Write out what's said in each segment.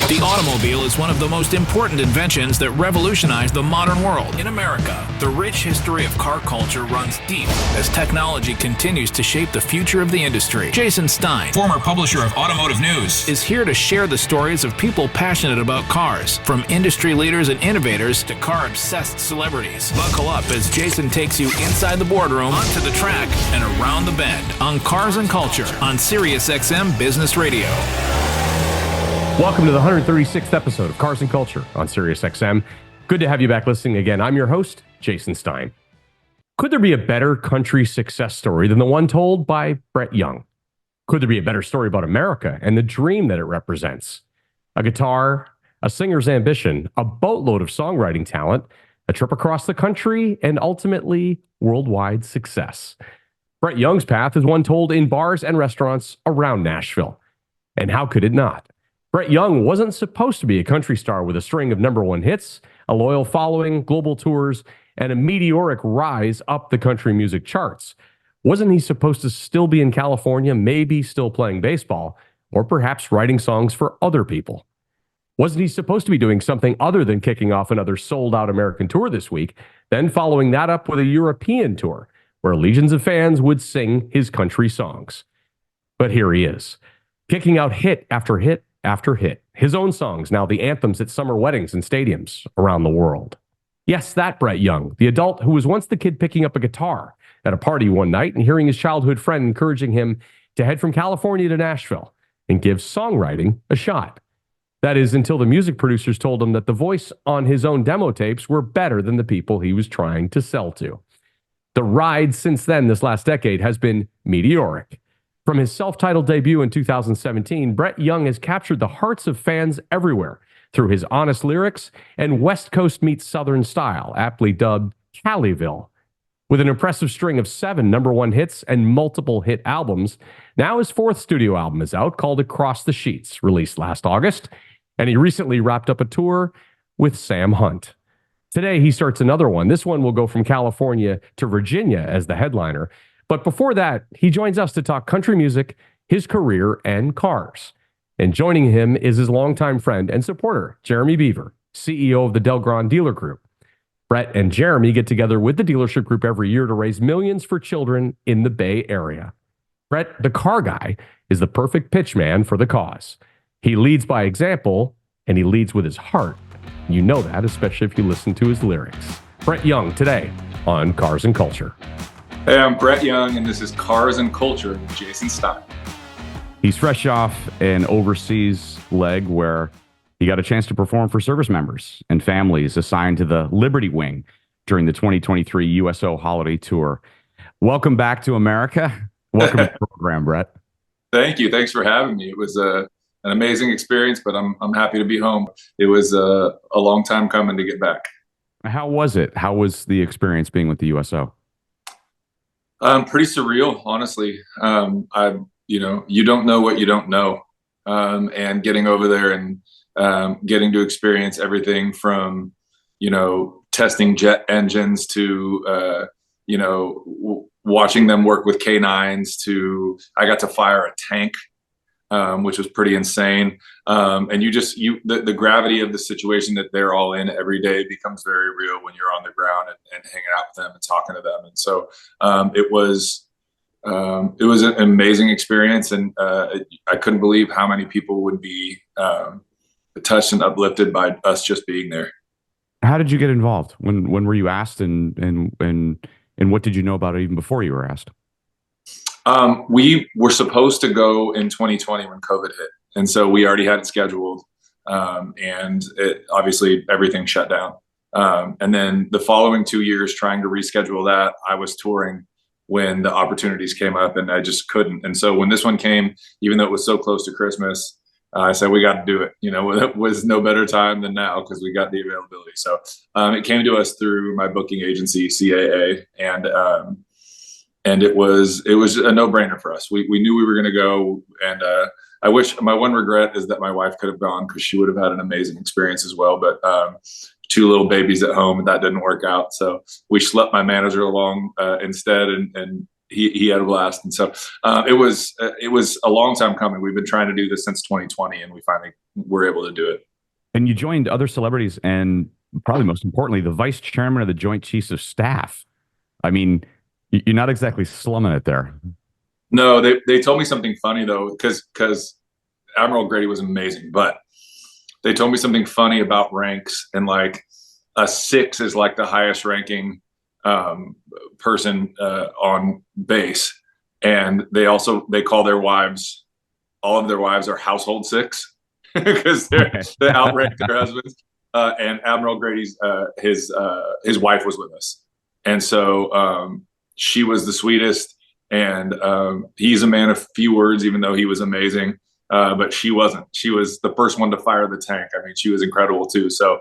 The automobile is one of the most important inventions that revolutionized the modern world. In America, the rich history of car culture runs deep as technology continues to shape the future of the industry. Jason Stein, former publisher of Automotive News, is here to share the stories of people passionate about cars, from industry leaders and innovators to car-obsessed celebrities. Buckle up as Jason takes you inside the boardroom, onto the track, and around the bend on Cars and Culture on SiriusXM Business Radio. Welcome to the 136th episode of Cars and Culture on SiriusXM. Good to have you back listening again. I'm your host, Jason Stein. Could there be a better country success story than the one told by Brett Young? Could there be a better story about America and the dream that it represents? A guitar, a singer's ambition, a boatload of songwriting talent, a trip across the country, and ultimately worldwide success. Brett Young's path is one told in bars and restaurants around Nashville. And how could it not? Brett Young wasn't supposed to be a country star with a string of number one hits, a loyal following, global tours, and a meteoric rise up the country music charts. Wasn't he supposed to still be in California, maybe still playing baseball, or perhaps writing songs for other people? Wasn't he supposed to be doing something other than kicking off another sold-out American tour this week, then following that up with a European tour, where legions of fans would sing his country songs? But here he is, kicking out hit after hit after hit. His own songs, now the anthems at summer weddings and stadiums around the world. Yes, that Brett Young, the adult who was once the kid picking up a guitar at a party one night and hearing his childhood friend encouraging him to head from California to Nashville and give songwriting a shot. That is, until the music producers told him that the voice on his own demo tapes were better than the people he was trying to sell to. The ride since then, this last decade, has been meteoric. From his self-titled debut in 2017, Brett Young has captured the hearts of fans everywhere through his honest lyrics and West Coast meets Southern style, aptly dubbed Caliville. With an impressive string of 7 number one hits and multiple hit albums, now his 4th studio album is out, called Across the Sheets, released last August, and he recently wrapped up a tour with Sam Hunt. Today, he starts another one. This one will go from California to Virginia as the headliner. But before that, he joins us to talk country music, his career, and cars. And joining him is his longtime friend and supporter, Jeremy Beaver, CEO of the Grande Dealer Group. Brett and Jeremy get together with the dealership group every year to raise millions for children in the Bay Area. Brett, the car guy, is the perfect pitch man for the cause. He leads by example, and he leads with his heart. You know that, especially if you listen to his lyrics. Brett Young today on Cars and Culture. Hey, I'm Brett Young, and this is Cars and Culture with Jason Stein. He's fresh off an overseas leg where he got a chance to perform for service members and families assigned to the Liberty Wing during the 2023 USO Holiday Tour. Welcome back to America. Welcome to the program, Brett. Thank you. Thanks for having me. It was an amazing experience, but I'm happy to be home. It was a long time coming to get back. How was it? How was the experience being with the USO? Pretty surreal, honestly. You don't know what you don't know. And getting over there and getting to experience everything from, testing jet engines to, watching them work with K9s to, I got to fire a tank, which was pretty insane. And the gravity of the situation that they're all in every day becomes very real when you're on the ground and hanging out with them and talking to them. And so it was an amazing experience. And I couldn't believe how many people would be touched and uplifted by us just being there. How did you get involved? When were you asked, and what did you know about it even before you were asked? We were supposed to go in 2020 when COVID hit. And so we already had it scheduled. And obviously everything shut down. And then the following 2 years trying to reschedule that, I was touring when the opportunities came up and I just couldn't. And so when this one came, even though it was so close to Christmas, I said, we got to do it. It was no better time than now because we got the availability. So it came to us through my booking agency, CAA. And it was a no-brainer for us. We knew we were going to go, and I wish, my one regret is that my wife could have gone because she would have had an amazing experience as well. But 2 little babies at home, and that didn't work out. So we schlepped my manager along instead, and he had a blast. And so it was a long time coming. We've been trying to do this since 2020, and we finally were able to do it. And you joined other celebrities, and probably most importantly, the vice chairman of the Joint Chiefs of Staff. I mean, you're not exactly slumming it there. No, they told me something funny though, because Admiral Grady was amazing, but they told me something funny about ranks, and like a 6 is like the highest ranking person on base, and they call their wives, all of their wives are household 6 because they outrank their husbands. And Admiral Grady's his wife was with us, and so she was the sweetest. And he's a man of few words, even though he was amazing. But she wasn't. She was the first one to fire the tank. I mean, she was incredible too. So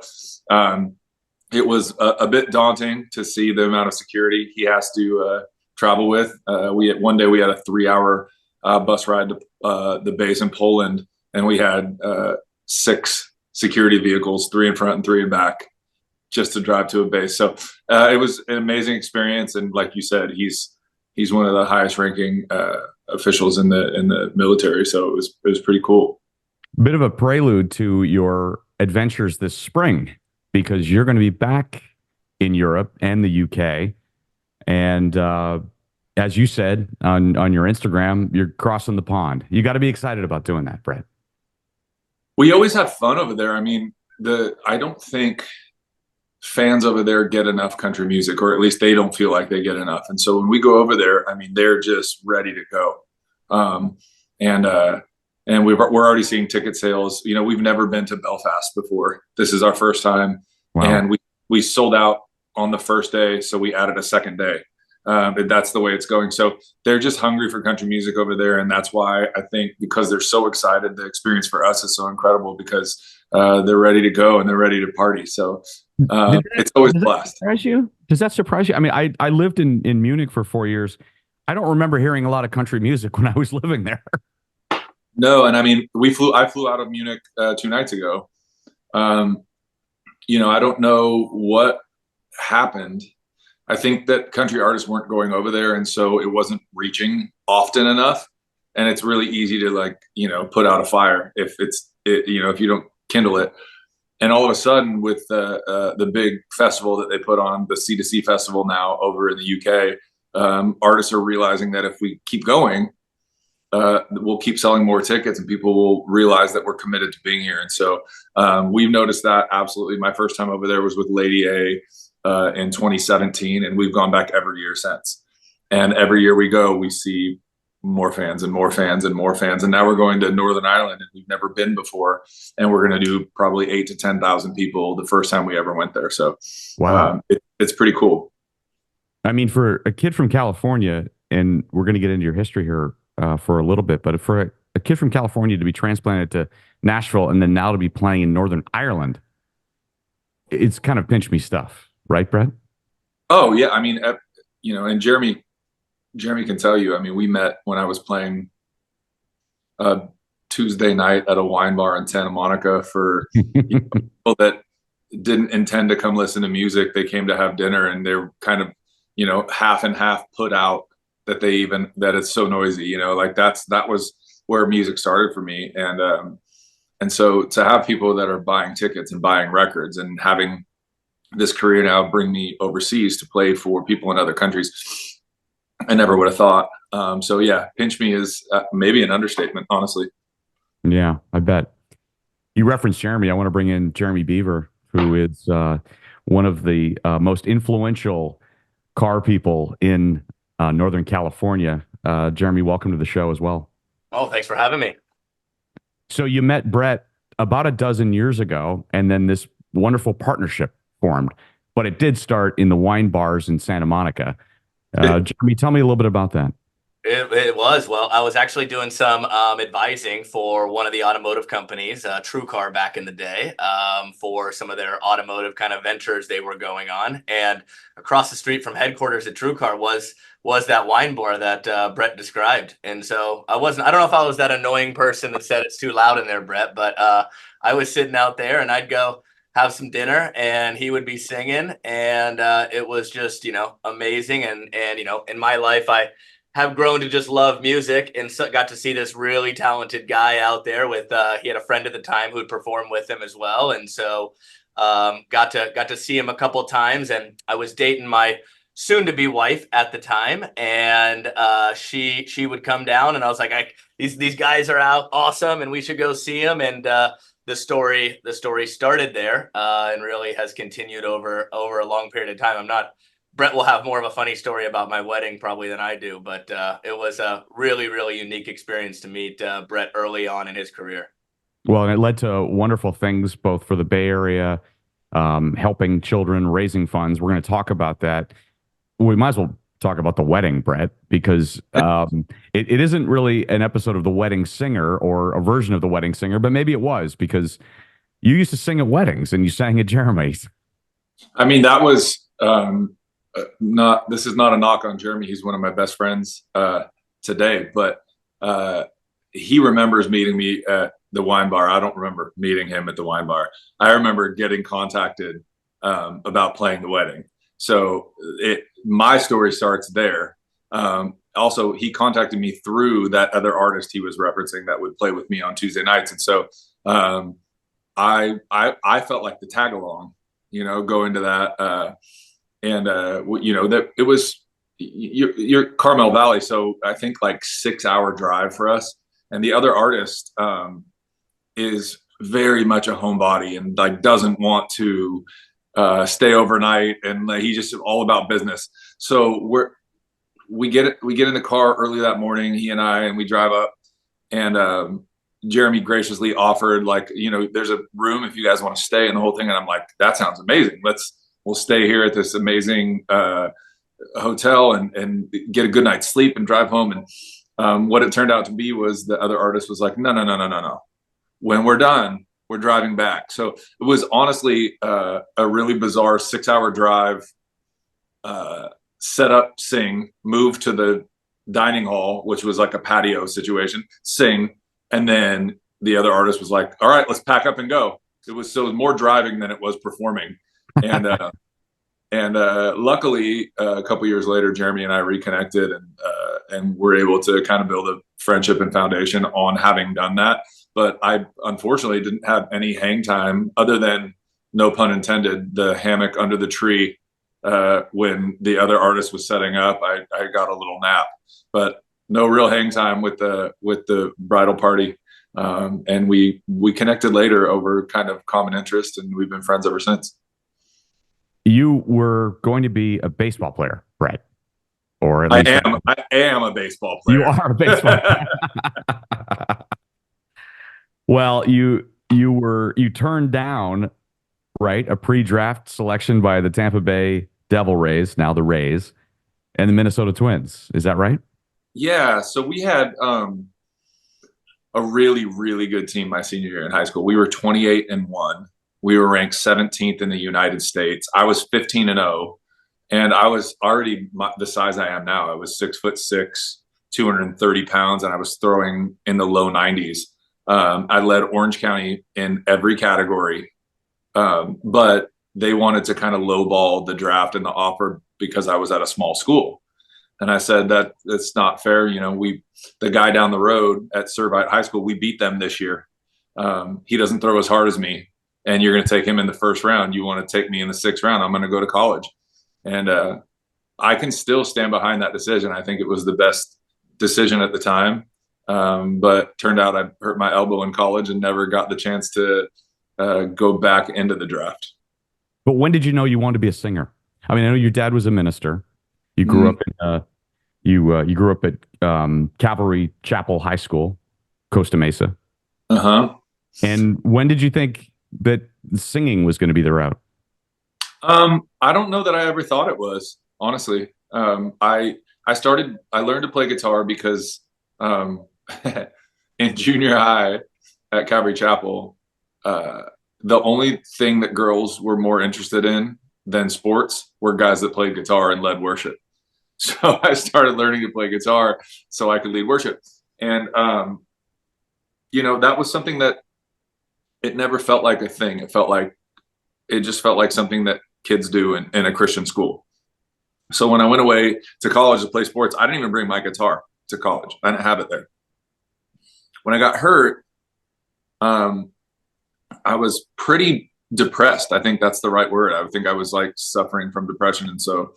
it was a bit daunting to see the amount of security he has to travel with. One day we had a 3-hour bus ride to the base in Poland, and we had 6 security vehicles, 3 in front and 3 in back, just to drive to a base. So it was an amazing experience. And like you said, he's one of the highest ranking officials in the military. So it was pretty cool. Bit of a prelude to your adventures this spring, because you're going to be back in Europe and the UK. And as you said on your Instagram, you're crossing the pond. You got to be excited about doing that, Brett. We always have fun over there. I mean, I don't think fans over there get enough country music, or at least they don't feel like they get enough. And so when we go over there, I mean, they're just ready to go. And we're already seeing ticket sales. You know, we've never been to Belfast before. This is our first time. Wow. And we sold out on the first day, so we added a second day. And that's the way it's going. So they're just hungry for country music over there. And that's why I think, because they're so excited, the experience for us is so incredible, because they're ready to go and they're ready to party. So it's always a blast. Does that surprise you? I mean, I lived in Munich for 4 years. I don't remember hearing a lot of country music when I was living there. No, and I mean, I flew out of Munich 2 nights ago. You know, I don't know what happened. I think that country artists weren't going over there, and so it wasn't reaching often enough. And it's really easy to, like, you know, put out a fire if if you don't kindle it. And all of a sudden, with the big festival that they put on, the C2C festival now over in the UK, artists are realizing that if we keep going, we'll keep selling more tickets, and people will realize that we're committed to being here. And so we've noticed that, absolutely. My first time over there was with Lady A in 2017, and we've gone back every year since. And every year we go, we see more fans and more fans and more fans. And now we're going to Northern Ireland, and we've never been before. And we're going to do probably 8,000 to 10,000 people the first time we ever went there. So wow, it's pretty cool. I mean, for a kid from California, and we're going to get into your history here for a little bit, but for a kid from California to be transplanted to Nashville and then now to be playing in Northern Ireland, it's kind of pinch me stuff, right, Brett? Oh yeah, I mean, and Jeremy can tell you. I mean, we met when I was playing Tuesday night at a wine bar in Santa Monica for people that didn't intend to come listen to music. They came to have dinner, and they're kind of, half and half put out that that it's so noisy, like that was where music started for me. And so to have people that are buying tickets and buying records and having this career now bring me overseas to play for people in other countries, I never would have thought. So yeah, pinch me is maybe an understatement, honestly. Yeah, I bet. You referenced Jeremy. I want to bring in Jeremy Beaver, who is one of the most influential car people in Northern California. Jeremy, welcome to the show as well. Oh, thanks for having me. So you met Brett about a dozen years ago, and then this wonderful partnership formed. But it did start in the wine bars in Santa Monica. Jeremy, tell me a little bit about that. It was. Well, I was actually doing some advising for one of the automotive companies, TrueCar, back in the day, for some of their automotive kind of ventures they were going on. And across the street from headquarters at TrueCar was that wine bar that Brett described. And so I don't know if I was that annoying person that said it's too loud in there, Brett, but I was sitting out there, and I'd go have some dinner, and he would be singing, and it was just, amazing. And in my life, have grown to just love music, and so got to see this really talented guy out there with he had a friend at the time who'd perform with him as well. And so got to see him a couple of times, and I was dating my soon to be wife at the time, and she would come down, and I was like, these guys are out awesome and we should go see them. And the story started there and really has continued over a long period of time. Brett will have more of a funny story about my wedding probably than I do, but it was a really, really unique experience to meet Brett early on in his career. Well, and it led to wonderful things both for the Bay Area, helping children, raising funds. We're going to talk about that. We might as well talk about the wedding, Brett, because it isn't really an episode of The Wedding Singer or a version of The Wedding Singer, but maybe it was, because you used to sing at weddings and you sang at Jeremy's. I mean, that was this is not a knock on Jeremy. He's one of my best friends today, but he remembers meeting me at the wine bar. I don't remember meeting him at the wine bar. I remember getting contacted about playing the wedding. So my story starts there. Also, he contacted me through that other artist he was referencing that would play with me on Tuesday nights. And so I felt like the tag along, go into that. That it was you're Carmel Valley. So I think like 6-hour drive for us. And the other artist is very much a homebody and like doesn't want to stay overnight, and he's just all about business. So we get in the car early that morning, he and I, and we drive up, and Jeremy graciously offered, like, there's a room if you guys want to stay, and the whole thing. And I'm like, that sounds amazing. We'll stay here at this amazing hotel and get a good night's sleep and drive home. And what it turned out to be was the other artist was like, no. When we're done, we're driving back. So it was honestly a really bizarre 6-hour drive, set up, sing, move to the dining hall, which was like a patio situation, sing. And then the other artist was like, all right, let's pack up and go. It was more driving than it was performing. And luckily, a couple years later, Jeremy and I reconnected, and were able to kind of build a friendship and foundation on having done that. But I unfortunately didn't have any hang time other than, no pun intended, the hammock under the tree when the other artist was setting up. I got a little nap, but no real hang time with the bridal party. And we connected later over kind of common interest, and we've been friends ever since. You were going to be a baseball player, Brett, or at least I am a baseball player. You are a baseball player. Well, you turned down, right, a pre-draft selection by the Tampa Bay Devil Rays, now the Rays, and the Minnesota Twins. Is that right? Yeah. So we had a really, really good team my senior year in high school. We were 28-1. We were ranked 17th in the United States. I was 15-0, and I was already the size I am now. I was 6'6", 230 pounds, and I was throwing in the low 90s. I led Orange County in every category, but they wanted to kind of lowball the draft and the offer because I was at a small school. And I said that's not fair. The guy down the road at Servite High School, we beat them this year. He doesn't throw as hard as me, and you're going to take him in the first round. You want to take me in the 6th round. I'm going to go to college. And I can still stand behind that decision. I think it was the best decision at the time. But turned out I hurt my elbow in college and never got the chance to go back into the draft. But when did you know you wanted to be a singer? I mean, I know your dad was a minister. You grew up in you grew up at Calvary Chapel High School, Costa Mesa. And when did you think that singing was going to be the route? I don't know that I ever thought it was, honestly. I learned to play guitar because in junior high at Calvary Chapel, the only thing that girls were more interested in than sports were guys that played guitar and led worship. So I started learning to play guitar so I could lead worship. And, that was something that it never felt like a thing. It just felt like something that kids do in a Christian school. So when I went away to college to play sports, I didn't even bring my guitar to college. I didn't have it there. When I got hurt, I was pretty depressed. I think that's the right word. I think I was like suffering from depression. And so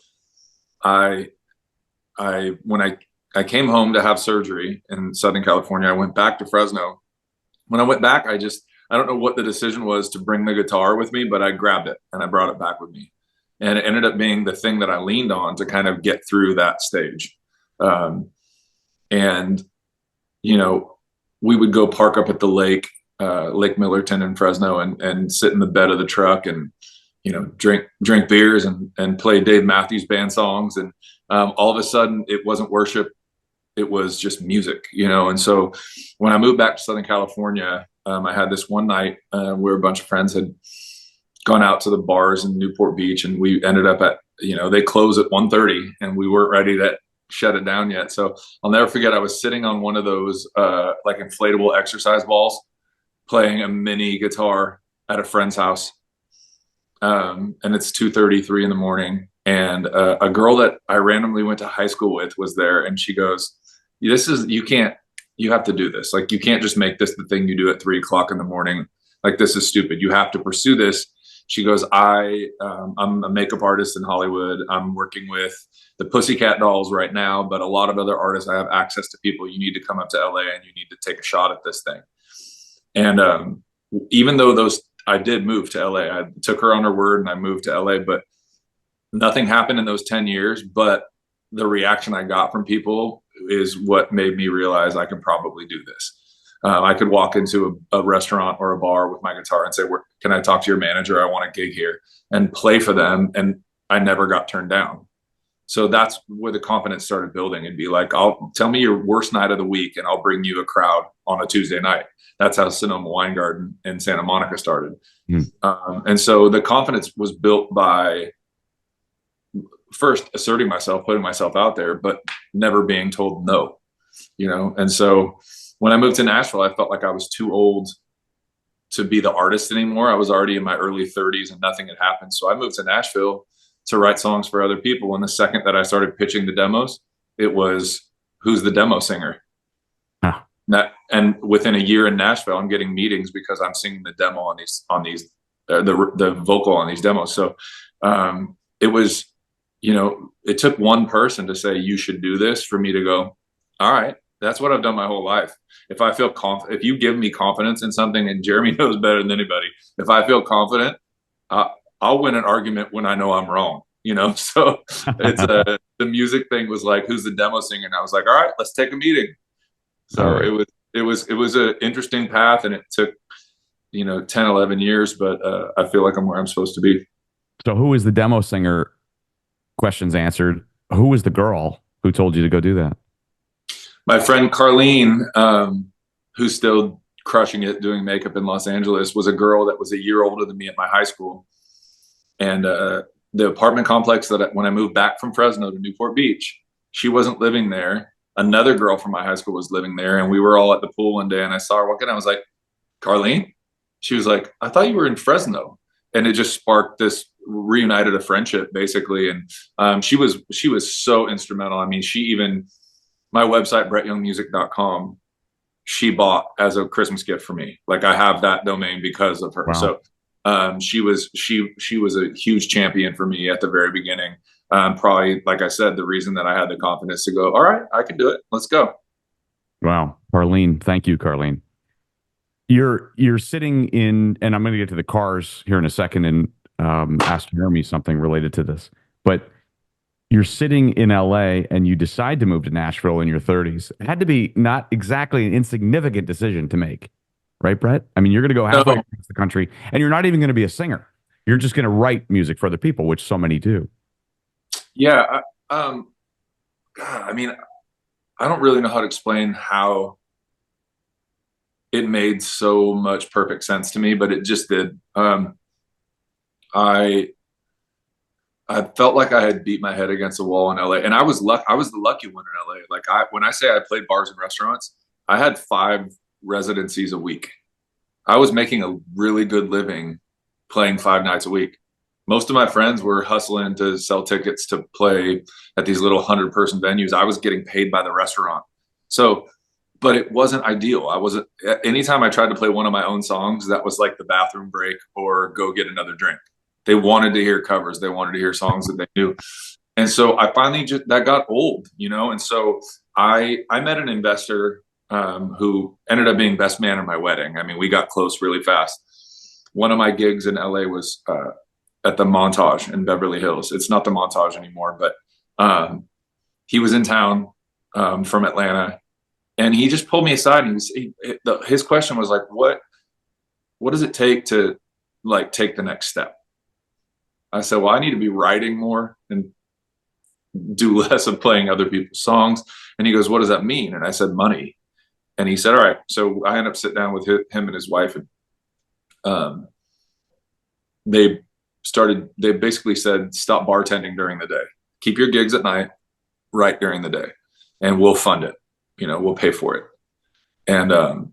when I came home to have surgery in Southern California, I went back to Fresno. When I went back, I don't know what the decision was to bring the guitar with me, but I grabbed it and I brought it back with me. And it ended up being the thing that I leaned on to kind of get through that stage. And, you know, we would go park up at the lake, Lake Millerton in Fresno, and sit in the bed of the truck and, you know, drink beers and play Dave Matthews Band songs. And all of a sudden it wasn't worship. It was just music, you know? And so when I moved back to Southern California, I had this one night where a bunch of friends had gone out to the bars in Newport Beach, and we ended up at, you know, they close at 1:30 and we weren't ready to shut it down yet. So I'll never forget, I was sitting on one of those like inflatable exercise balls, playing a mini guitar at a friend's house. And it's 2:33 in the morning. And a girl that I randomly went to high school with was there. And she goes, you have to do this. Like, you can't just make this the thing you do at 3:00 in the morning. Like, this is stupid. You have to pursue this. She goes, I'm a makeup artist in Hollywood. I'm working with the Pussycat Dolls right now, but a lot of other artists, I have access to people. You need to come up to LA and you need to take a shot at this thing. And even though I did move to LA, I took her on her word and I moved to LA, but nothing happened in those 10 years. But the reaction I got from people is what made me realize I can probably do this. I could walk into a restaurant or a bar with my guitar and say, can I talk to your manager? I want a gig here, and play for them. And I never got turned down. So that's where the confidence started building, and be like, tell me your worst night of the week and I'll bring you a crowd on a Tuesday night. That's how Sonoma Wine Garden in Santa Monica started. And so the confidence was built by first asserting myself, putting myself out there, but never being told no, you know? And so when I moved to Nashville, I felt like I was too old to be the artist anymore. I was already in my early 30s and nothing had happened. So I moved to Nashville to write songs for other people. And the second that I started pitching the demos, it was, who's the demo singer? Huh. And within a year in Nashville, I'm getting meetings because I'm singing the demo on these the vocal on these demos. So it was, you know, it took one person to say, you should do this, for me to go, all right, that's what I've done my whole life. If I feel if you give me confidence in something, and Jeremy knows better than anybody, if I feel confident, I'll win an argument when I know I'm wrong, you know? So it's the music thing was like, who's the demo singer? And I was like, all right, let's take a meeting. So right. It was an interesting path, and it took, you know, 10, 11 years, but I feel like I'm where I'm supposed to be. So who is the demo singer? Questions answered. Who was the girl who told you to go do that? My friend Carlene, who's still crushing it doing makeup in Los Angeles, was a girl that was a year older than me at my high school. And the apartment complex that when I moved back from Fresno to Newport Beach, she wasn't living there. Another girl from my high school was living there, and we were all at the pool one day, and I saw her walking. I was like, Carlene? She was like, I thought you were in Fresno. And it just sparked this, reunited a friendship basically. And she was so instrumental. I mean, my website, brettyoungmusic.com, she bought as a Christmas gift for me. Like, I have that domain because of her. Wow. So she was a huge champion for me at the very beginning. Probably, like I said, the reason that I had the confidence to go, all right, I can do it. Let's go. Wow. Carlene. Thank you, Carlene. You're sitting in, and I'm going to get to the cars here in a second and ask Jeremy something related to this, but you're sitting in LA and you decide to move to Nashville in your 30s. It had to be not exactly an insignificant decision to make, right, Brett? I mean, you're going to go halfway across the country, and you're not even going to be a singer. You're just going to write music for other people, which so many do. Yeah. God, I mean, I don't really know how to explain how it made so much perfect sense to me, but it just did. I felt like I had beat my head against the wall in LA, and I was the lucky one in LA. Like, when I say I played bars and restaurants, I had 5 residencies a week. I was making a really good living playing 5 nights a week. most of my friends were hustling to sell tickets to play at these little 100-person venues. I was getting paid by the restaurant. So, but it wasn't ideal. Anytime I tried to play one of my own songs, that was like the bathroom break or go get another drink. They wanted to hear covers. They wanted to hear songs that they knew. And so I finally that got old, and so I met an investor who ended up being best man at my wedding. I mean, we got close really fast. One of my gigs in LA was at the Montage in Beverly Hills. It's not the Montage anymore, but he was in town from Atlanta, and he just pulled me aside, and his question was like, what does it take to like take the next step? I said, well, I need to be writing more and do less of playing other people's songs. And he goes, what does that mean? And I said, money. And he said, all right. So I ended up sitting down with him and his wife, and they basically said, stop bartending during the day, keep your gigs at night, write during the day, and we'll fund it. We'll pay for it. And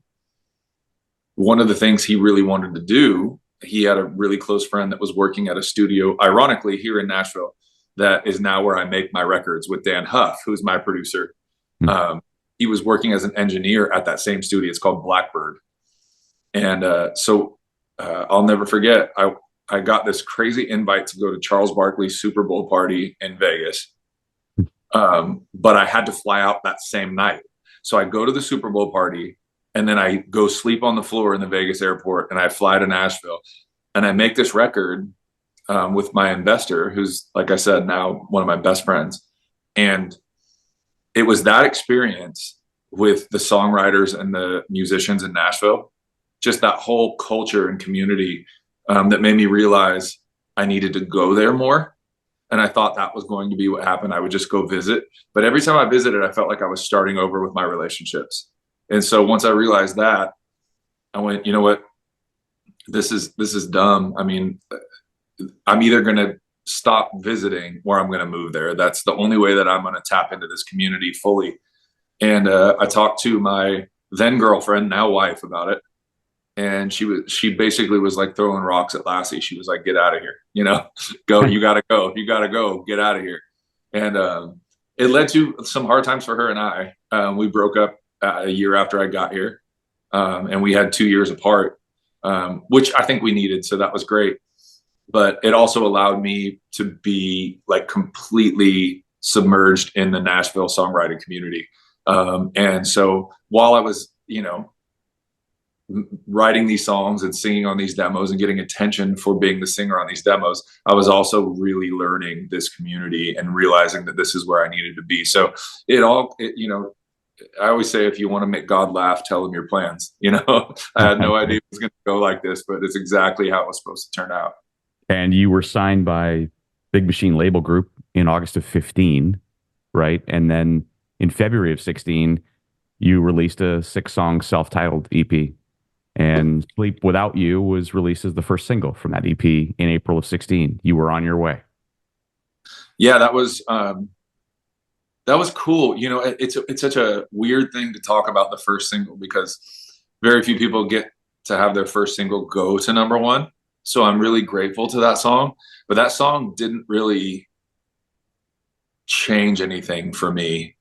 one of the things he really wanted to do, he had a really close friend that was working at a studio, ironically, here in Nashville, that is now where I make my records with Dan Huff, who's my producer. He was working as an engineer at that same studio. It's called Blackbird. And so I'll never forget, I got this crazy invite to go to Charles Barkley's Super Bowl party in Vegas. But I had to fly out that same night. So I go to the Super Bowl party, and then I go sleep on the floor in the Vegas airport, and I fly to Nashville, and I make this record with my investor, who's, like I said, now one of my best friends. And it was that experience with the songwriters and the musicians in Nashville, just that whole culture and community, that made me realize I needed to go there more. And I thought that was going to be what happened. I would just go visit. But every time I visited, I felt like I was starting over with my relationships. And so once I realized that, I went, you know what? This is dumb. I mean, I'm either going to stop visiting or I'm going to move there. That's the only way that I'm going to tap into this community fully. And I talked to my then girlfriend, now wife, about it. And she basically was like throwing rocks at Lassie. She was like, get out of here, go, you got to go, get out of here. And it led to some hard times for her and I. We broke up a year after I got here, and we had 2 years apart, which I think we needed. So that was great. But it also allowed me to be like completely submerged in the Nashville songwriting community. And so while I was, writing these songs and singing on these demos and getting attention for being the singer on these demos, I was also really learning this community and realizing that this is where I needed to be. So I always say, if you want to make God laugh, tell him your plans. I had no idea it was going to go like this, but it's exactly how it was supposed to turn out. And you were signed by Big Machine Label Group in August of 15, right? And then in February of 16, you released a 6-song self-titled EP. And Sleep Without You was released as the first single from that EP in April of 16. You were on your way. Yeah, that was cool. It's such a weird thing to talk about the first single, because very few people get to have their first single go to number one. So I'm really grateful to that song. But that song didn't really change anything for me.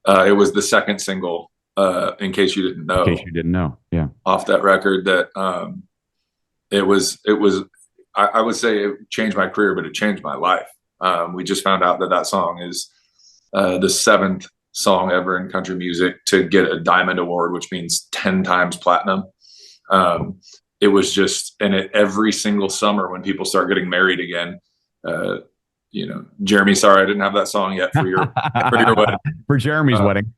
It was the second single. In case you didn't know. Yeah. Off that record, that it was. I would say it changed my career, but it changed my life. We just found out that song is the 7th song ever in country music to get a Diamond Award, which means 10 times platinum. It was just, and every single summer when people start getting married again, Jeremy, sorry I didn't have that song yet for your wedding. For Jeremy's wedding.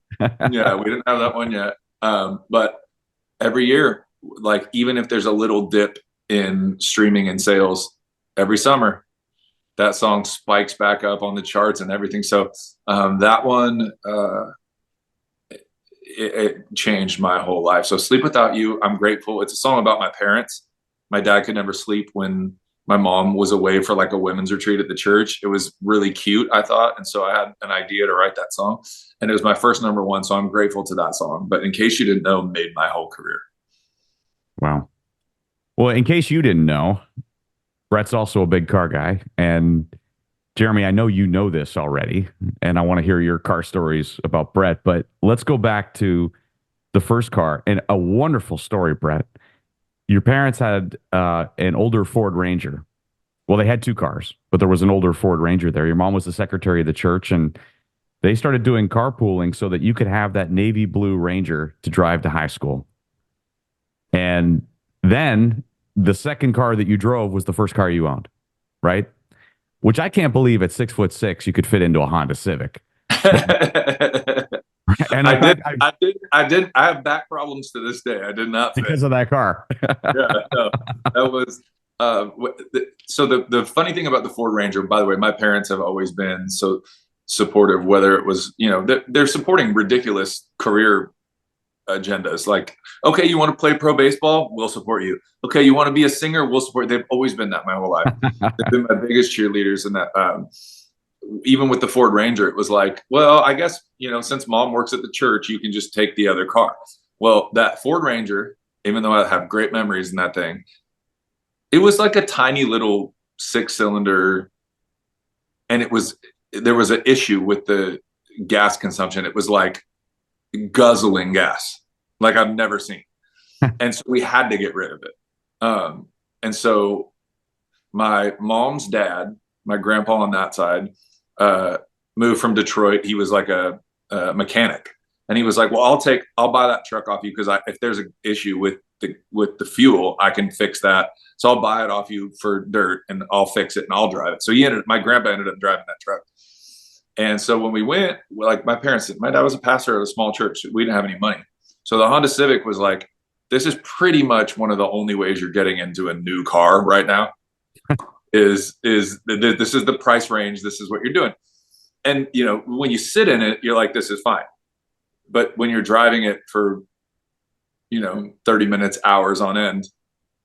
Yeah, we didn't have that one yet. But every year, like, even if there's a little dip in streaming and sales, every summer that song spikes back up on the charts and everything. So that one, it changed my whole life. So Sleep Without You, I'm grateful. It's a song about my parents. My dad could never sleep when my mom was away for like a women's retreat at the church. It was really cute, I thought. And so I had an idea to write that song. And it was my first number one. So I'm grateful to that song. But In Case You Didn't Know made my whole career. Wow. Well, in case you didn't know, Brett's also a big car guy. And Jeremy, I know you know this already, and I want to hear your car stories about Brett, but let's go back to the first car and a wonderful story, Brett. Your parents had an older Ford Ranger. Well, they had two cars, but there was an older Ford Ranger there. Your mom was the secretary of the church, and they started doing carpooling so that you could have that navy blue Ranger to drive to high school. And then the second car that you drove was the first car you owned, right? Which I can't believe at 6'6" you could fit into a Honda Civic. And I did. I have back problems to this day. I did not fit. Because of that car. Yeah, no, that was. So the funny thing about the Ford Ranger, by the way, my parents have always been so supportive. Whether it was, they're supporting ridiculous career agendas. Like, okay, you want to play pro baseball? We'll support you. Okay, you want to be a singer? We'll support you. They've always been that my whole life. They've been my biggest cheerleaders, and that. Even with the Ford Ranger, it was like, well, I guess, since mom works at the church, you can just take the other car. Well, that Ford Ranger, even though I have great memories in that thing, it was like a tiny little 6-cylinder, and there was an issue with the gas consumption. It was like guzzling gas, like I've never seen. And so we had to get rid of it. And so my mom's dad, my grandpa on that side, moved from Detroit. He was like a mechanic, and he was like, well, I'll buy that truck off you, because if there's an issue with the fuel, I can fix that. So I'll buy it off you for dirt, and I'll fix it, and I'll drive it. So my grandpa ended up driving that truck. And so when we went, like, my dad was a pastor at a small church. We didn't have any money. So the Honda Civic was like, this is pretty much one of the only ways you're getting into a new car right now. This is the price range. This is what you're doing. And, when you sit in it, you're like, this is fine. But when you're driving it for, 30 minutes, hours on end,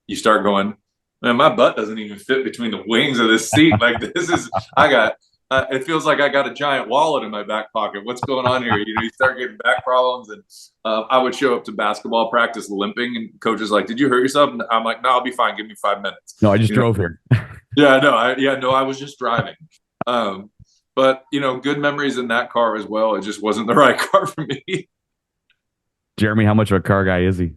you start going, man, my butt doesn't even fit between the wings of this seat. Like, it feels like I got a giant wallet in my back pocket. What's going on here? You start getting back problems. And I would show up to basketball practice limping, and coach is like, did you hurt yourself? And I'm like, no, I'll be fine. Give me 5 minutes. No, I just drove here. I was just driving. But good memories in that car as well. It just wasn't the right car for me. Jeremy, how much of a car guy is he?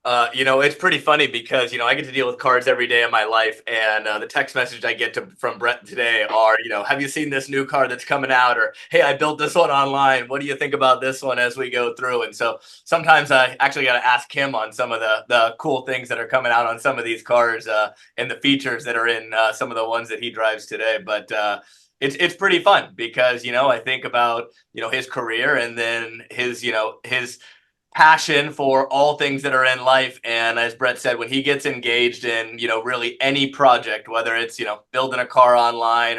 It's pretty funny because, I get to deal with cars every day of my life. And the text message I get from Brett today are, have you seen this new car that's coming out? Or, hey, I built this one online. What do you think about this one as we go through? And so sometimes I actually got to ask him on some of the cool things that are coming out on some of these cars and the features that are in some of the ones that he drives today. But it's pretty fun because, I think about, his career, and then his passion for all things that are in life. And as Brett said, when he gets engaged in, really any project, whether it's, building a car online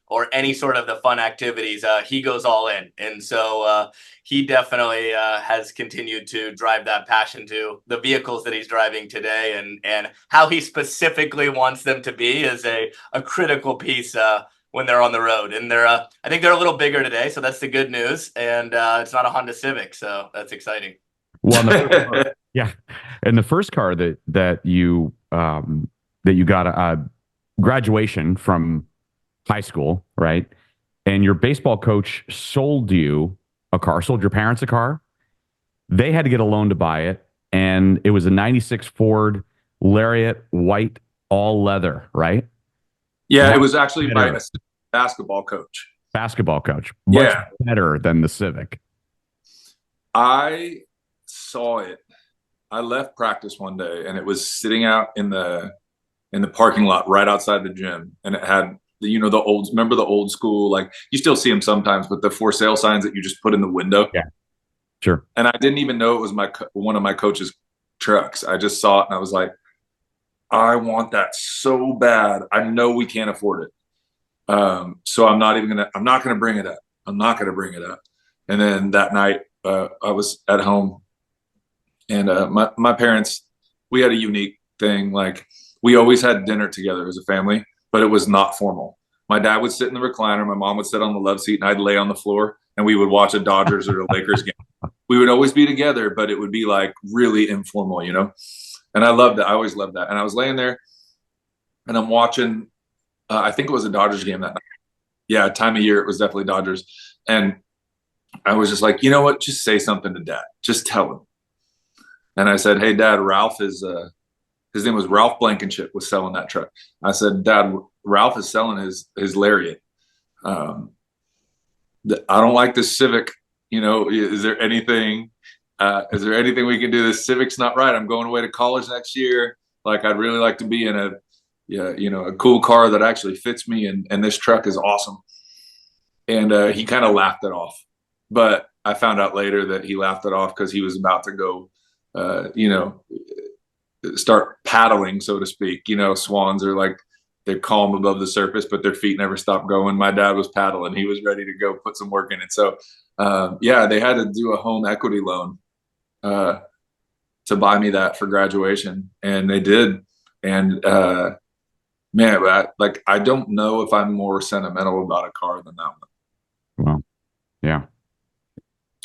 or any sort of the fun activities, he goes all in. And so he definitely has continued to drive that passion to the vehicles that he's driving today, and how he specifically wants them to be is a critical piece when they're on the road. And I think they're a little bigger today, so that's the good news. And it's not a Honda Civic, so that's exciting. Well, and the first car that you got a graduation from high school, right? And your baseball coach sold your parents a car. They had to get a loan to buy it, and it was a '96 Ford Lariat, white, all leather, right? Yeah, it was actually my basketball coach. Much better than the Civic. I saw it. I left practice one day, and it was sitting out in the parking lot right outside the gym, and it had remember the old school, like, you still see them sometimes, but the for sale signs that you just put in the window. Yeah, sure. And I didn't even know it was one of my coach's trucks. I just saw it, and I was like, I want that so bad. I know we can't afford it. So I'm not gonna bring it up. And then that night, I was at home. And my parents, we had a unique thing. Like, we always had dinner together as a family, but it was not formal. My dad would sit in the recliner, my mom would sit on the love seat, and I'd lay on the floor, and we would watch a Dodgers or a Lakers game. We would always be together, but it would be like really informal, And I loved it. I always loved that. And I was laying there, and I'm watching. I think it was a Dodgers game that night. Yeah, time of year it was definitely Dodgers, and I was just like, you know what? Just say something to Dad. Just tell him. And I said, hey, Dad, Ralph is his name was Ralph Blankenship, was selling that truck. I said, Dad, Ralph is selling his Lariat. I don't like this Civic. You know, is there anything we can do? This Civic's not right. I'm going away to college next year. Like, I'd really like to be in a cool car that actually fits me, and this truck is awesome. And he kind of laughed it off. But I found out later that he laughed it off because he was about to go, start paddling, so to speak. You know, swans are like, they're calm above the surface, but their feet never stop going. My dad was paddling. He was ready to go put some work in it. So, they had to do a home equity loan to buy me that for graduation. And they did. And, man, I don't know if I'm more sentimental about a car than that one. Well, yeah.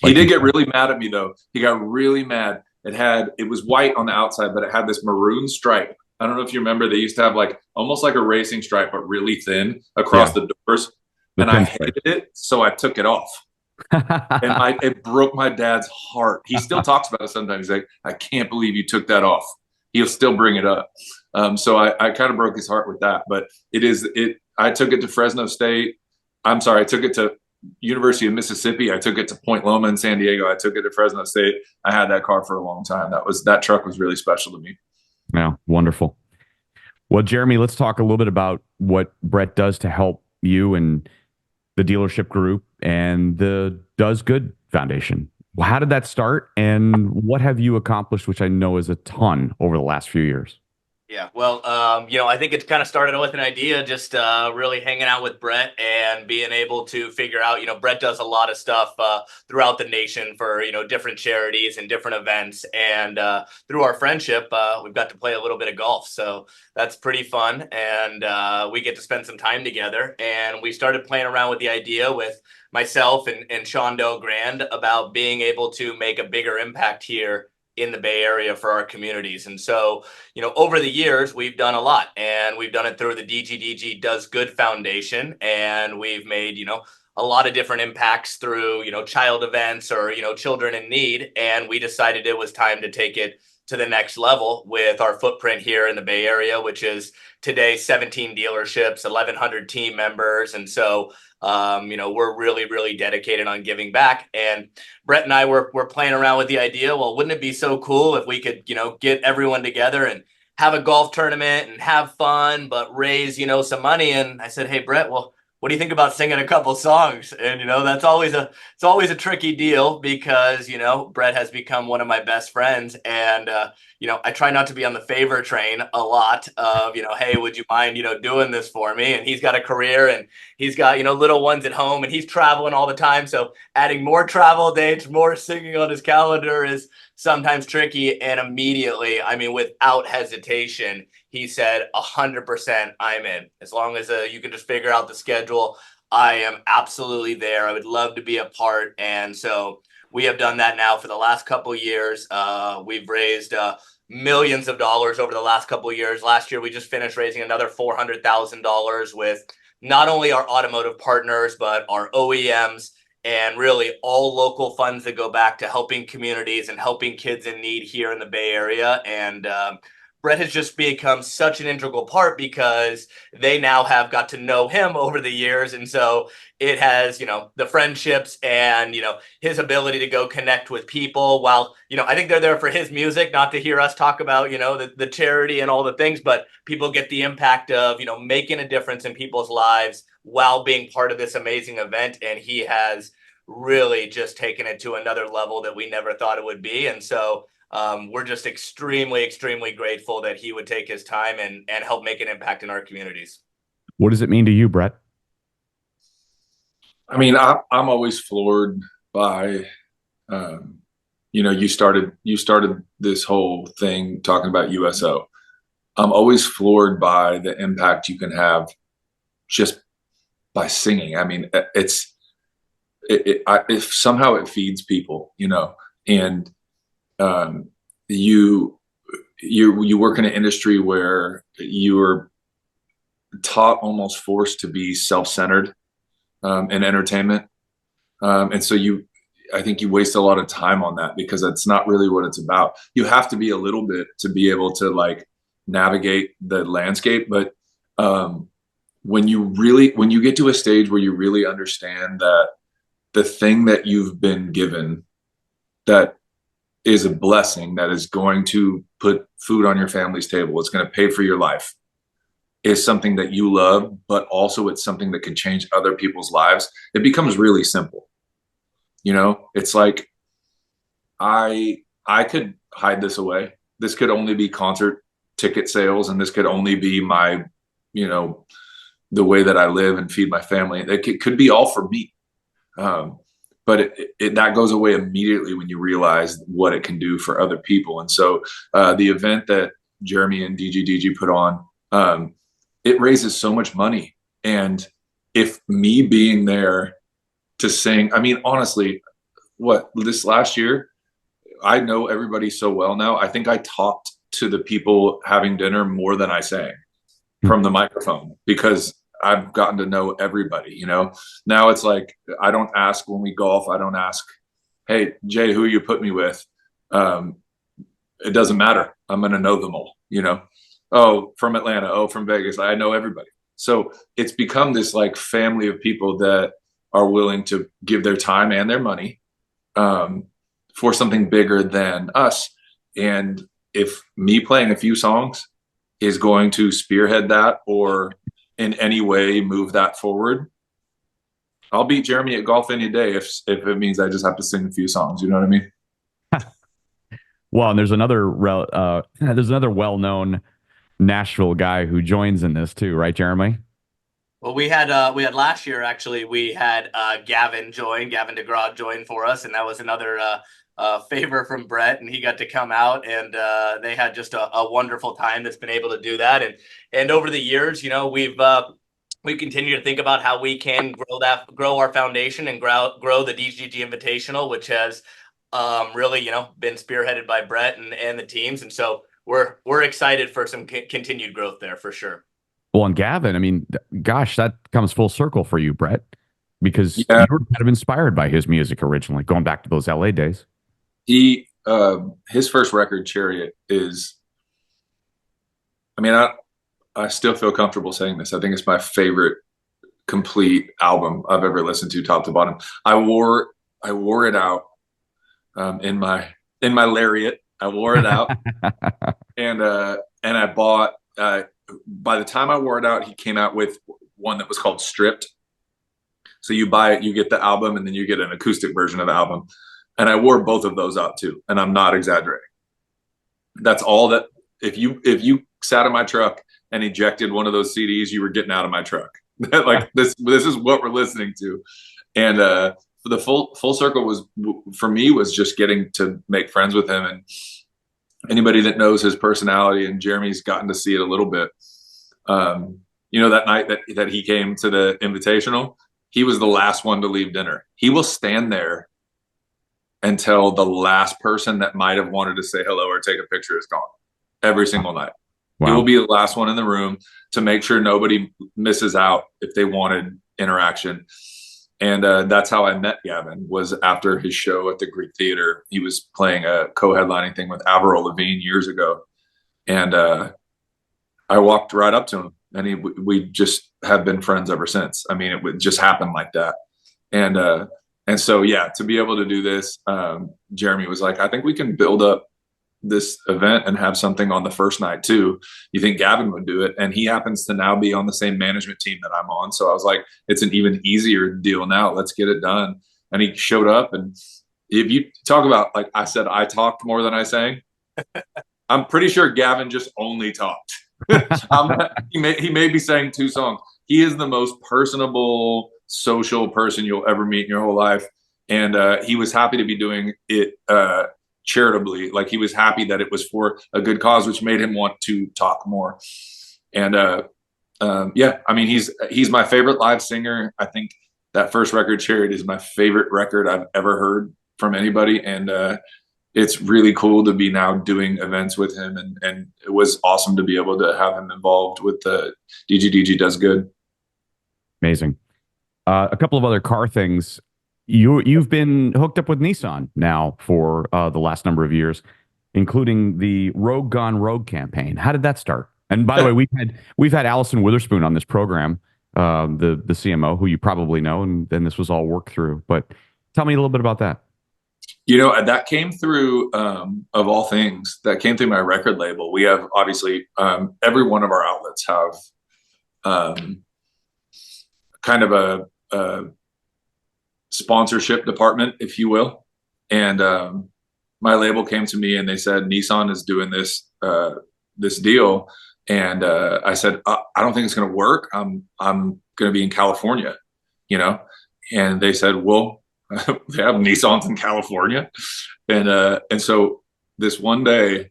He did get really mad at me, though. He got really mad. It was white on the outside, but it had this maroon stripe. I don't know if you remember, they used to have like almost like a racing stripe, but really thin across the doors. And I hated it, so I took it off. And it broke my dad's heart. He still talks about it sometimes. He's like, I can't believe you took that off. He'll still bring it up. So I kind of broke his heart with that. But I took it to Fresno State. I'm sorry, I took it to University of Mississippi. I took it to Point Loma in San Diego. I took it to Fresno State. I had that car for a long time. That truck was really special to me. Yeah, wonderful. Well, Jeremy, let's talk a little bit about what Brett does to help you and the dealership group and the Does Good Foundation. How did that start, and what have you accomplished, which I know is a ton over the last few years? Yeah, well, I think it kind of started with an idea, just really hanging out with Brett and being able to figure out, Brett does a lot of stuff throughout the nation for, different charities and different events. And through our friendship, we've got to play a little bit of golf. So that's pretty fun. And we get to spend some time together. And we started playing around with the idea with myself and Sean Doe Grand about being able to make a bigger impact here in the Bay Area for our communities. And so, over the years, we've done a lot, and we've done it through the DGDG Does Good Foundation. And we've made, a lot of different impacts through, child events or, children in need. And we decided it was time to take it to the next level with our footprint here in the Bay Area, which is today 17 dealerships, 1,100 team members. And so, we're really, really dedicated on giving back. And Brett and I were playing around with the idea, well, wouldn't it be so cool if we could, get everyone together and have a golf tournament and have fun, but raise, some money. And I said, hey, Brett, well, what do you think about singing a couple songs? And, it's always a tricky deal because, Brett has become one of my best friends. And, I try not to be on the favor train a lot of, hey, would you mind, doing this for me? And he's got a career and he's got, little ones at home and he's traveling all the time. So adding more travel dates, more singing on his calendar is sometimes tricky. And immediately, without hesitation, he said 100% I'm in. As long as you can just figure out the schedule, I am absolutely there. I would love to be a part. And so we have done that now for the last couple of years. We've raised millions of dollars over the last couple of years. Last year, we just finished raising another $400,000 with not only our automotive partners, but our OEMs and really all local funds that go back to helping communities and helping kids in need here in the Bay Area. And Brett has just become such an integral part because they now have got to know him over the years. And so it has, the friendships and, his ability to go connect with people while, I think they're there for his music, not to hear us talk about, the charity and all the things, but people get the impact of, making a difference in people's lives while being part of this amazing event. And he has really just taken it to another level that we never thought it would be. And so we're just extremely, extremely grateful that he would take his time and help make an impact in our communities. What does it mean to you, Brett? I'm always floored by, you started this whole thing talking about USO. I'm always floored by the impact you can have just by singing. If somehow it feeds people, and you work in an industry where you are taught, almost forced to be self-centered in entertainment. And so I think you waste a lot of time on that because that's not really what it's about. You have to be a little bit to be able to like navigate the landscape. But when you get to a stage where you really understand that the thing that you've been given that is a blessing, that is going to put food on your family's table, it's going to pay for your life, is something that you love, but also it's something that can change other people's lives, it becomes really simple. You know, it's like I could hide this away. This could only be concert ticket sales, and this could only be my, you know, the way that I live and feed my family. It could be all for me. But that goes away immediately when you realize what it can do for other people. And so the event that Jeremy and DGDG put on, it raises so much money. And if me being there to sing, I mean, honestly, this last year, I know everybody so well now. I think I talked to the people having dinner more than I sang from the microphone, because I've gotten to know everybody, you know. Now it's like, I don't ask when we golf. I don't ask, hey, Jay, who you put me with? It doesn't matter. I'm going to know them all, you know. Oh, from Atlanta. Oh, from Vegas. I know everybody. So it's become this like family of people that are willing to give their time and their money for something bigger than us. And if me playing a few songs is going to spearhead that or in any way move that forward, I'll beat Jeremy at golf any day if it means I just have to sing a few songs. You know what I mean? Well, and there's another well-known Nashville guy who joins in this too, right, Jeremy? Well, we had last year, actually, we had Gavin DeGraw join for us, and that was another favor from Brett, and he got to come out, and they had just a wonderful time that's been able to do that. And over the years, you know, we continue to think about how we can grow our foundation and grow the DGG Invitational, which has really, you know, been spearheaded by Brett and the teams. And so we're excited for some continued growth there for sure. Well, and Gavin, I mean, gosh, that comes full circle for you, Brett, because you were kind of inspired by his music originally, going back to those LA days. His first record, Chariot, is, I mean, I still feel comfortable saying this. I think it's my favorite complete album I've ever listened to, top to bottom. I wore it out in my lariat. I wore it out, and I bought. By the time I wore it out, he came out with one that was called Stripped. So you buy it, you get the album, and then you get an acoustic version of the album. And I wore both of those out too, and I'm not exaggerating. That's all that. If you sat in my truck and ejected one of those CDs, you were getting out of my truck. Like this is what we're listening to. And the full circle was, for me, was just getting to make friends with him. And anybody that knows his personality, and Jeremy's gotten to see it a little bit, you know, that night that he came to the Invitational, he was the last one to leave dinner. He will stand there until the last person that might have wanted to say hello or take a picture is gone, every single night. Wow. He will be the last one in the room to make sure nobody misses out if they wanted interaction. And that's how I met Gavin, was after his show at the Greek Theater. He was playing a co-headlining thing with Avril Lavigne years ago. And I walked right up to him, and we just have been friends ever since. I mean, it would just happen like that. And so, yeah, to be able to do this, Jeremy was like, I think we can build up this event and have something on the first night too. You think Gavin would do it? And he happens to now be on the same management team that I'm on. So I was like, it's an even easier deal now. Let's get it done. And he showed up. And if you talk about, like I said, I talked more than I sang. I'm pretty sure Gavin just only talked. He may be saying 2 songs. He is the most personable, social person you'll ever meet in your whole life. And he was happy to be doing it charitably. Like, he was happy that it was for a good cause, which made him want to talk more. And yeah, I mean, he's my favorite live singer. I think that first record, Chariot, is my favorite record I've ever heard from anybody. And it's really cool to be now doing events with him, and it was awesome to be able to have him involved with the DGDG Does Good. Amazing. A couple of other car things. You've been hooked up with Nissan now for the last number of years, including the Rogue Gone Rogue campaign. How did that start? And by the way, we've had Allison Witherspoon on this program, the CMO, who you probably know, and then this was all worked through. But tell me a little bit about that. That came through, of all things, that came through my record label. We have, obviously, every one of our outlets have kind of a sponsorship department, if you will. And my label came to me and they said, Nissan is doing this deal. And I said, I don't think it's going to work. I'm going to be in California, and they said, well, they have Nissans in California. And so this one day,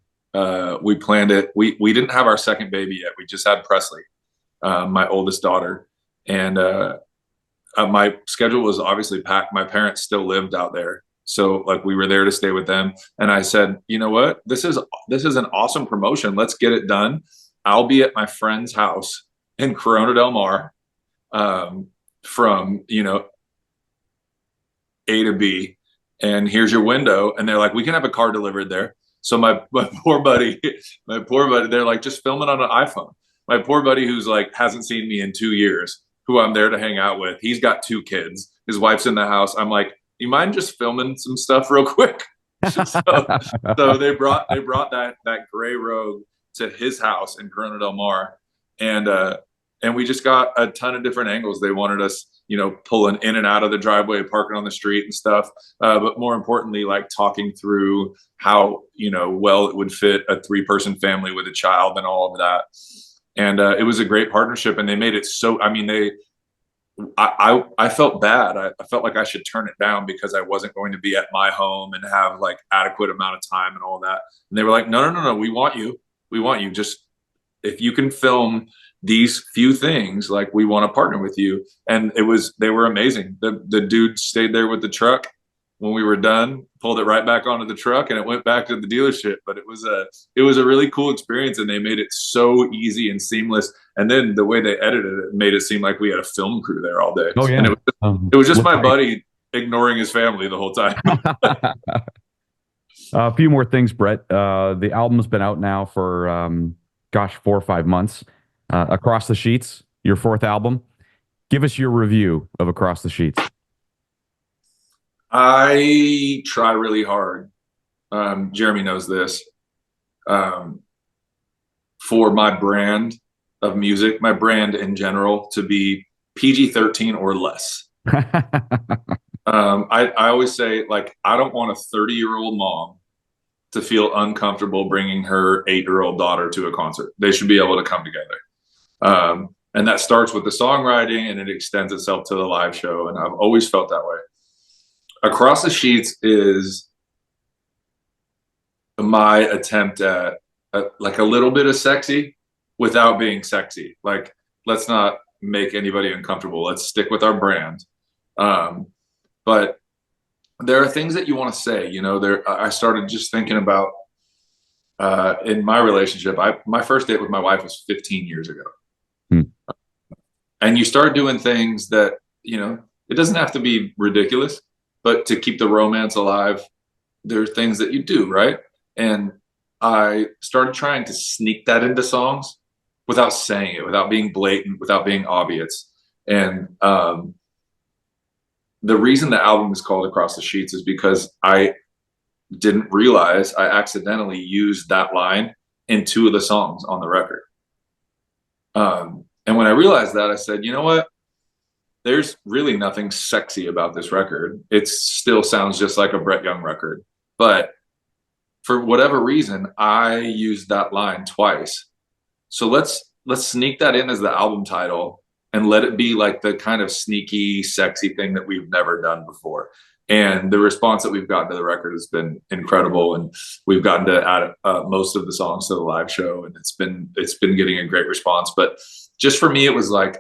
we planned it. We didn't have our second baby yet. We just had Presley, my oldest daughter. And my schedule was obviously packed. My parents still lived out there. So like we were there to stay with them. And I said, you know what, this is an awesome promotion. Let's get it done. I'll be at my friend's house in Corona Del Mar, from, A to B, and here's your window. And they're like, we can have a car delivered there. So my poor buddy, they're like, just film it on an iPhone. My poor buddy, who's like, hasn't seen me in 2 years, who I'm there to hang out with. He's got 2 kids. His wife's in the house. I'm like, you mind just filming some stuff real quick? so they brought that gray Rogue to his house in Corona Del Mar. And we just got a ton of different angles. They wanted us, pulling in and out of the driveway, parking on the street and stuff. But more importantly, like talking through how, well it would fit a 3-person family with a child and all of that. And it was a great partnership, and they made it so, I felt bad. I felt like I should turn it down because I wasn't going to be at my home and have like adequate amount of time and all that. And they were like, no, we want you. Just, if you can film these few things, like, we want to partner with you. And they were amazing. The dude stayed there with the truck when we were done, pulled it right back onto the truck, and it went back to the dealership. But it was a really cool experience, and they made it so easy and seamless. And then the way they edited it made it seem like we had a film crew there all day. Oh yeah. And it was just my buddy ignoring his family the whole time. A few more things, Brett. The album's been out now for 4 or 5 months. Across the Sheets, your 4th album. Give us your review of Across the Sheets. I try really hard. Jeremy knows this. For my brand of music, my brand in general, to be PG-13 or less. I always say, like, I don't want a 30-year-old mom to feel uncomfortable bringing her 8-year-old daughter to a concert. They should be able to come together. And that starts with the songwriting, and it extends itself to the live show. And I've always felt that way. Across the Sheets is my attempt at like a little bit of sexy without being sexy. Like, let's not make anybody uncomfortable. Let's stick with our brand. But there are things that you want to say, I started just thinking about, in my relationship, my first date with my wife was 15 years ago. And you start doing things that, it doesn't have to be ridiculous, but to keep the romance alive, there are things that you do, right? And I started trying to sneak that into songs without saying it, without being blatant, without being obvious. And the reason the album is called Across the Sheets is because I didn't realize I accidentally used that line in 2 of the songs on the record. And when I realized that, I said, you know what? There's really nothing sexy about this record. It still sounds just like a Brett Young record. But for whatever reason, I used that line twice. So let's sneak that in as the album title and let it be like the kind of sneaky, sexy thing that we've never done before. And the response that we've gotten to the record has been incredible. And we've gotten to add most of the songs to the live show, and it's been getting a great response. But just for me, it was like,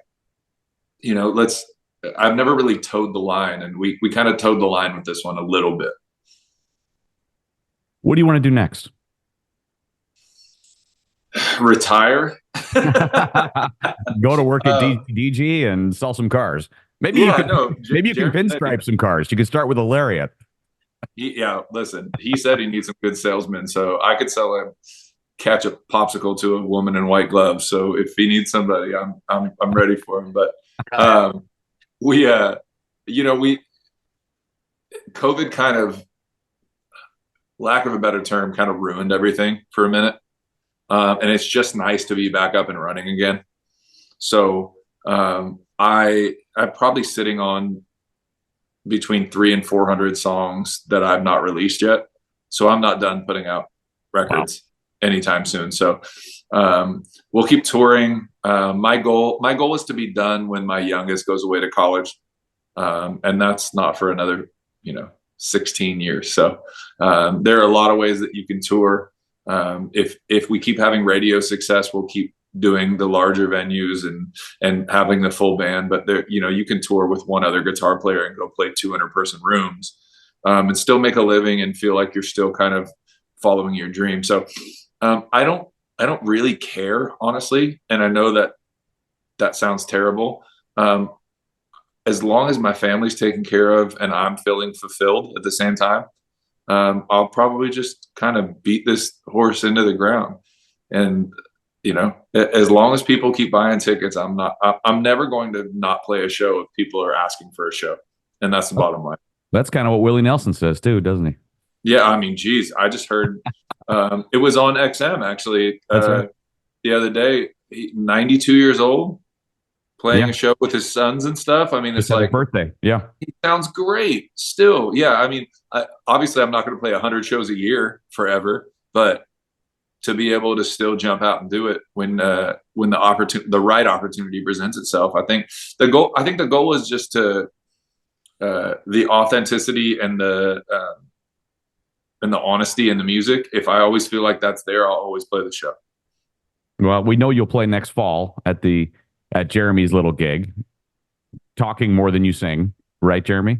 I've never really towed the line, and we kind of towed the line with this one a little bit. What do you want to do next? Retire. Go to work at DGDG and sell some cars. Maybe you can pinstripe some cars. You could start with a Lariat. Listen, he said he needs some good salesmen, so I could sell him ketchup popsicle to a woman in white gloves. So if he needs somebody, I'm ready for him. But COVID kind of, lack of a better term, kind of ruined everything for a minute. And it's just nice to be back up and running again. So I'm probably sitting on between 300 and 400 songs that I've not released yet. So I'm not done putting out records anytime soon. So we'll keep touring. My goal is to be done when my youngest goes away to college. And that's not for another, 16 years. So there are a lot of ways that you can tour. If we keep having radio success, we'll keep doing the larger venues and having the full band. But there, you can tour with one other guitar player and go play 200-person rooms and still make a living and feel like you're still kind of following your dream. So I don't really care, honestly. And I know that sounds terrible. As long as my family's taken care of and I'm feeling fulfilled at the same time, I'll probably just kind of beat this horse into the ground. And, as long as people keep buying tickets, I'm never going to not play a show if people are asking for a show. And that's the bottom line. That's kind of what Willie Nelson says too, doesn't he? Yeah. I mean, geez, I just heard, it was on XM actually, right. The other day, 92 years old, playing a show with his sons and stuff. I mean, it's like birthday. Yeah. He sounds great still. Yeah. I mean, obviously I'm not going to play 100 shows a year forever, but to be able to still jump out and do it when the right opportunity presents itself. I think the goal is just to, the authenticity and the honesty in the music. If I always feel like that's there, I'll always play the show. Well, we know you'll play next fall at Jeremy's little gig, talking more than you sing, right, Jeremy?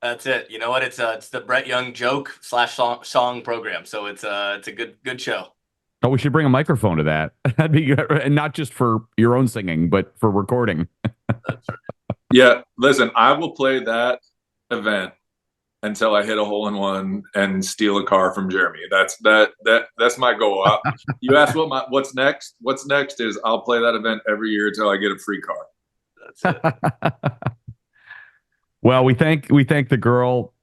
That's it. You know what? It's the Brett Young joke / song program. So it's a good show. Oh, we should bring a microphone to that. That'd be good, and not just for your own singing, but for recording. That's right. Yeah, listen, I will play that event until I hit a hole in one and steal a car from Jeremy. That's my goal. You ask what's next? What's next is I'll play that event every year until I get a free car. That's it. Well, we thank the girl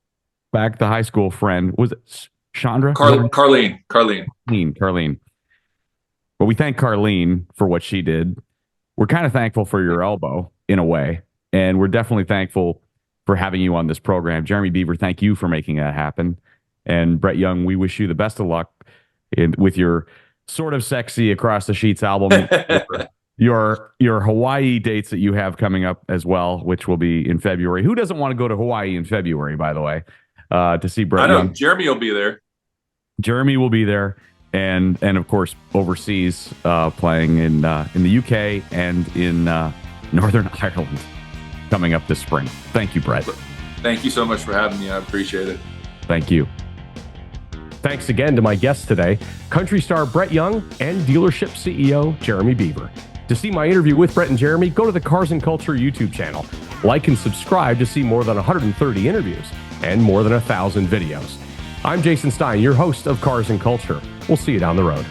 back, the high school friend. Was it Chandra? Carlene. Well, we thank Carlene for what she did. We're kind of thankful for your elbow in a way, and we're definitely thankful for having you on this program. Jeremy Beaver, thank you for making that happen. And Brett Young, we wish you the best of luck with your Sort of Sexy Across the Sheets album, your Hawaii dates that you have coming up as well, which will be in February. Who doesn't want to go to Hawaii in February, by the way, to see Brett Young? Jeremy will be there. Jeremy will be there. And of course, overseas, playing in the UK and in Northern Ireland coming up this spring. Thank you, Brett. Thank you so much for having me. I appreciate it. Thank you. Thanks again to my guests today, country star Brett Young and dealership CEO Jeremy Beaver. To see my interview with Brett and Jeremy, go to the Cars and Culture YouTube channel. Like and subscribe to see more than 130 interviews and more than 1,000 videos. I'm Jason Stein, your host of Cars and Culture. We'll see you down the road.